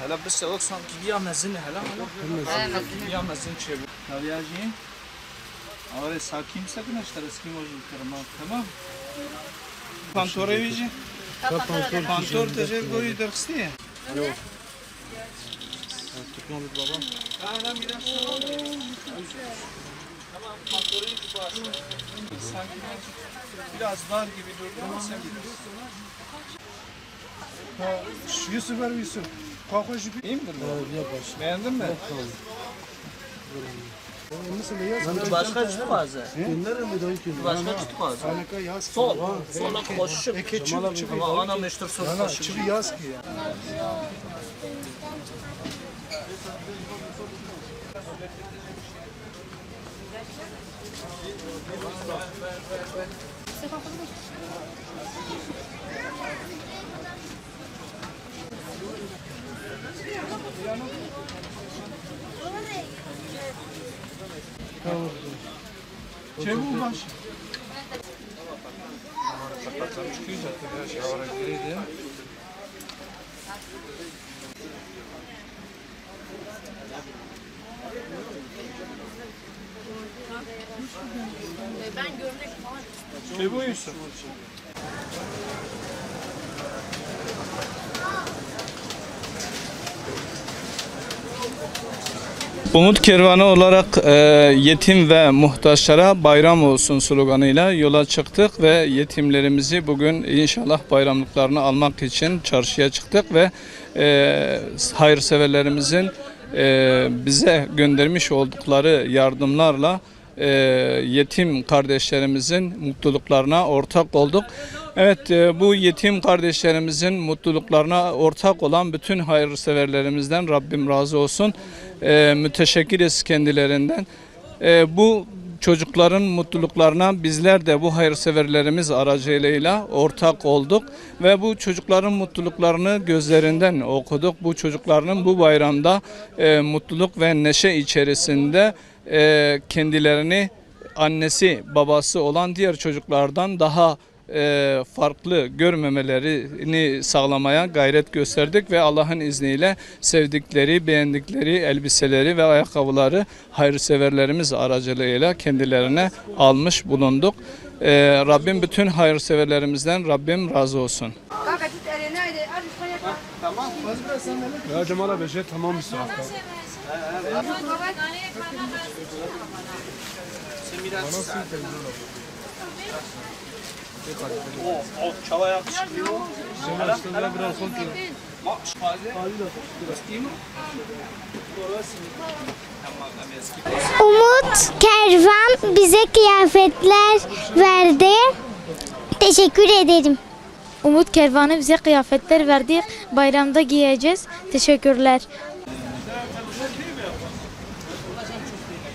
هلا بس اصلا كبيا مزن هلا كبيا مزن çevir. Tavyacı. Ağır sakin sakın açtır eski mozu kırma tamam. Pantora vici. Pantor tecrübe goyu dersti. Yok. Tutmamış baba. Tamam biraz. Tamam pantorayı tutar. Sanki biraz dar gibi durdu ama sen bilirsin. Yusuf ver Yusuf. Kalkın şu bir. İyi midir bu? Beğendin mi? Başka çıktı bazı. Başka çıktı bazı. Sola koşup. Ama ana meşhur sola koşup. Çıkı yaz ki ya. Çabuk baş. Ben görmek falan Çabuk Yusuf. Umut Kervanı olarak yetim ve muhtaçlara bayram olsun sloganıyla yola çıktık ve yetimlerimizi bugün inşallah bayramlıklarını almak için çarşıya çıktık ve hayırseverlerimizin bize göndermiş oldukları yardımlarla yetim kardeşlerimizin mutluluklarına ortak olduk. Evet, bu yetim kardeşlerimizin mutluluklarına ortak olan bütün hayırseverlerimizden Rabbim razı olsun. Müteşekkiriz kendilerinden. Bu çocukların mutluluklarına bizler de bu hayırseverlerimiz aracılığıyla ortak olduk ve bu çocukların mutluluklarını gözlerinden okuduk. Bu çocukların bu bayramda mutluluk ve neşe içerisinde kendilerini annesi babası olan diğer çocuklardan daha farklı görmemelerini sağlamaya gayret gösterdik ve Allah'ın izniyle sevdikleri, beğendikleri elbiseleri ve ayakkabıları hayırseverlerimiz aracılığıyla kendilerine almış bulunduk. Rabbim bütün hayırseverlerimizden Rabbim razı olsun. Tamam. Ya Cemal abi tamam mısın? O çava yakışıklıyor. Biraz sol Umut Kervan bize kıyafetler verdi. Teşekkür ederim. Umut Kervanı bize kıyafetler verdi. Bayramda giyeceğiz. Teşekkürler.